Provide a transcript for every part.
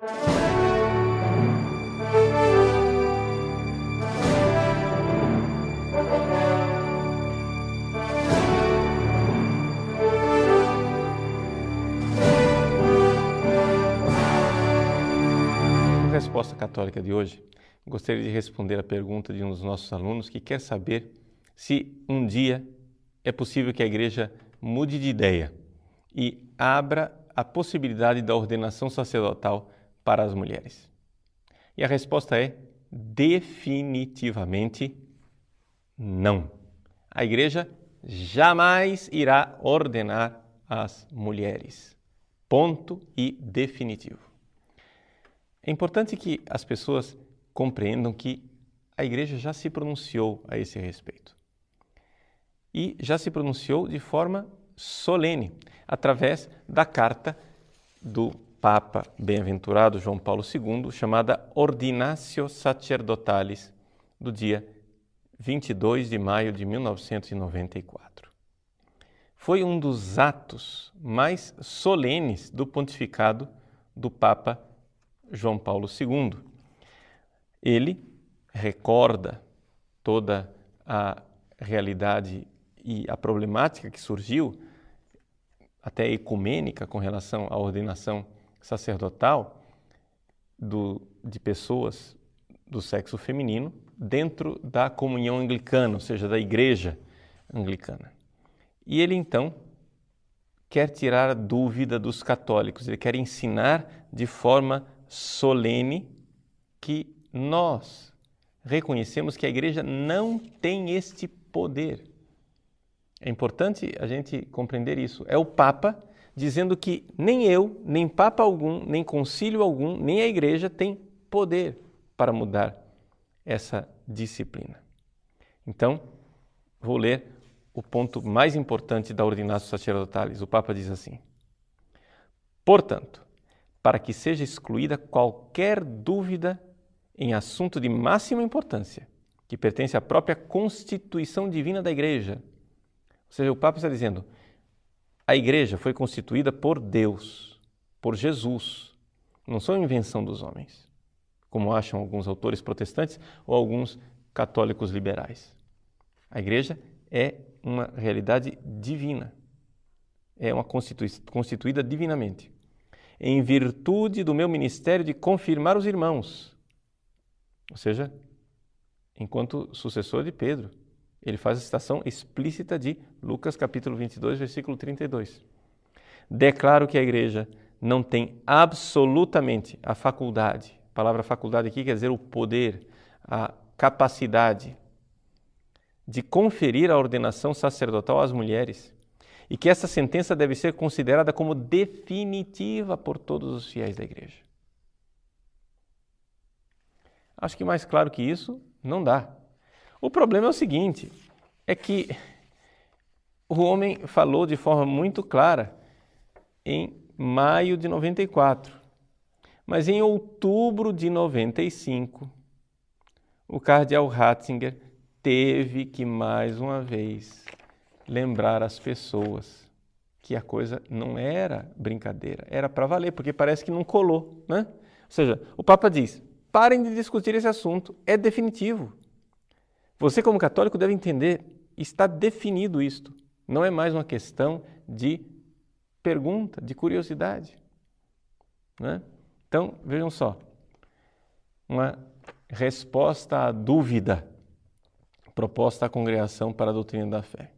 Na resposta católica de hoje, gostaria de responder a pergunta de um dos nossos alunos que quer saber se um dia é possível que a Igreja mude de ideia e abra a possibilidade da ordenação sacerdotal para as mulheres. E a resposta é definitivamente não. A Igreja jamais irá ordenar as mulheres. Ponto e definitivo. É importante que as pessoas compreendam que a Igreja já se pronunciou a esse respeito. E já se pronunciou de forma solene, através da carta do Papa Bem-aventurado João Paulo II, chamada Ordinatio Sacerdotalis, do dia 22 de maio de 1994. Foi um dos atos mais solenes do pontificado do Papa João Paulo II. Ele recorda toda a realidade e a problemática que surgiu, até ecumênica, com relação à ordenação sacerdotal de pessoas do sexo feminino dentro da comunhão anglicana, ou seja, da Igreja anglicana. E ele, então, quer tirar a dúvida dos católicos, ele quer ensinar de forma solene que nós reconhecemos que a Igreja não tem este poder. É importante a gente compreender isso. É o Papa dizendo que nem eu, nem Papa algum, nem concílio algum, nem a Igreja tem poder para mudar essa disciplina. Então, vou ler o ponto mais importante da Ordinatio Sacerdotalis. O Papa diz assim: portanto, para que seja excluída qualquer dúvida em assunto de máxima importância, que pertence à própria constituição divina da Igreja. Ou seja, o Papa está dizendo, a Igreja foi constituída por Deus, por Jesus, não são invenção dos homens, como acham alguns autores protestantes ou alguns católicos liberais. A Igreja é uma realidade divina, é uma constituída divinamente, em virtude do meu ministério de confirmar os irmãos. Ou seja, enquanto sucessor de Pedro, ele faz a citação explícita de Lucas capítulo 22, versículo 32. Declaro que a Igreja não tem absolutamente a faculdade, a palavra faculdade aqui quer dizer o poder, a capacidade de conferir a ordenação sacerdotal às mulheres, e que essa sentença deve ser considerada como definitiva por todos os fiéis da Igreja. Acho que mais claro que isso não dá. O problema é o seguinte, é que o homem falou de forma muito clara em maio de 94, mas em outubro de 95, o cardeal Ratzinger teve que mais uma vez lembrar as pessoas que a coisa não era brincadeira, era para valer, porque parece que não colou, né? Ou seja, o Papa diz, parem de discutir esse assunto, é definitivo. Você como católico deve entender, está definido isto, não é mais uma questão de pergunta, de curiosidade, né? Então, vejam só, uma resposta à dúvida proposta à Congregação para a Doutrina da Fé.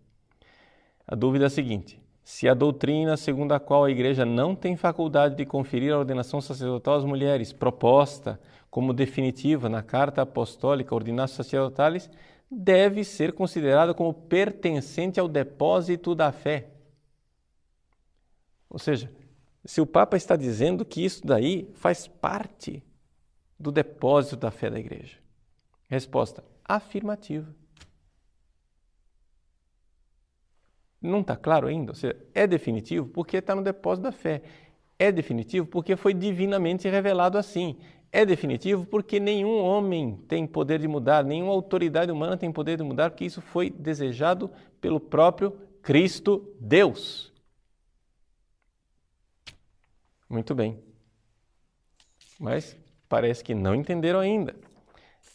A dúvida é a seguinte, se a doutrina segundo a qual a Igreja não tem faculdade de conferir a ordenação sacerdotal às mulheres, proposta como definitiva na Carta Apostólica Ordinatio Sacerdotalis, deve ser considerada como pertencente ao depósito da fé. Ou seja, se o Papa está dizendo que isso daí faz parte do depósito da fé da Igreja. Resposta afirmativa. Não está claro ainda? Ou seja, é definitivo porque está no depósito da fé. É definitivo porque foi divinamente revelado assim. É definitivo porque nenhum homem tem poder de mudar, nenhuma autoridade humana tem poder de mudar, porque isso foi desejado pelo próprio Cristo Deus. Muito bem. mas parece que não entenderam ainda.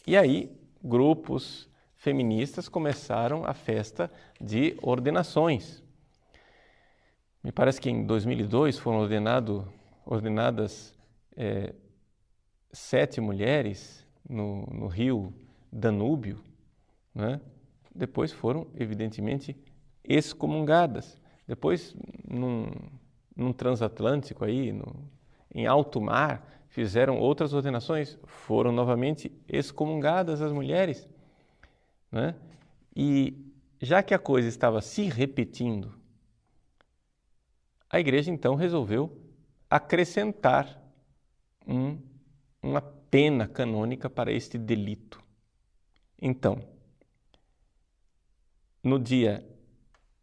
E aí, grupos feministas começaram a festa de ordenações. Me parece que em 2002 foram ordenadas 7 mulheres no rio Danúbio, né? Depois foram, evidentemente, excomungadas. Depois, num transatlântico aí, em alto mar, fizeram outras ordenações, foram novamente excomungadas as mulheres, né? E já que a coisa estava se repetindo, a igreja então resolveu acrescentar uma pena canônica para este delito. Então, no dia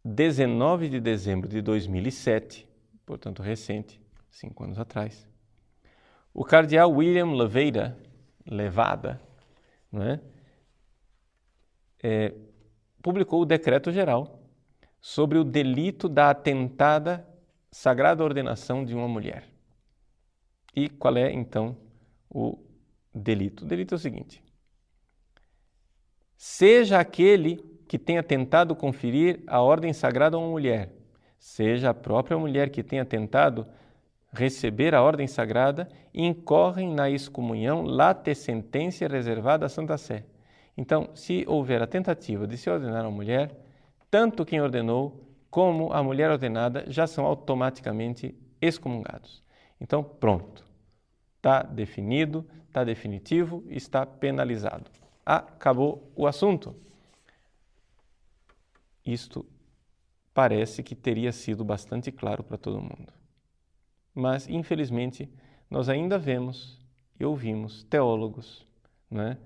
19 de dezembro de 2007, portanto recente, 5 anos atrás, o cardeal William Levada, né, publicou o decreto-geral sobre o delito da atentada sagrada ordenação de uma mulher. E qual é, então, o delito? O delito é o seguinte: seja aquele que tenha tentado conferir a ordem sagrada a uma mulher, seja a própria mulher que tenha tentado receber a ordem sagrada, incorrem na excomunhão late sententia reservada à Santa Sé. Então, se houver a tentativa de se ordenar a uma mulher, tanto quem ordenou como a mulher ordenada já são automaticamente excomungados. Então, pronto. Está definido, está definitivo, está penalizado. Acabou o assunto. Isto parece que teria sido bastante claro para todo mundo. Mas, infelizmente, nós ainda vemos e ouvimos teólogos, né,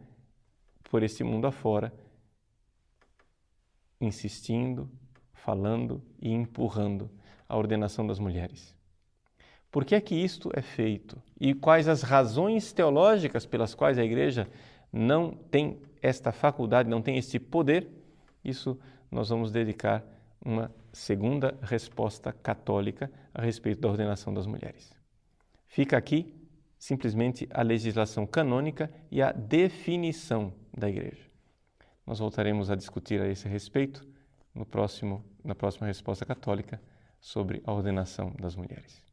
por esse mundo afora, insistindo, falando e empurrando a ordenação das mulheres. Por que é que isto é feito? E quais as razões teológicas pelas quais a Igreja não tem esta faculdade, não tem este poder? Isso nós vamos dedicar uma segunda resposta católica a respeito da ordenação das mulheres. Fica aqui simplesmente a legislação canônica e a definição da Igreja. Nós voltaremos a discutir a esse respeito na próxima resposta católica sobre a ordenação das mulheres.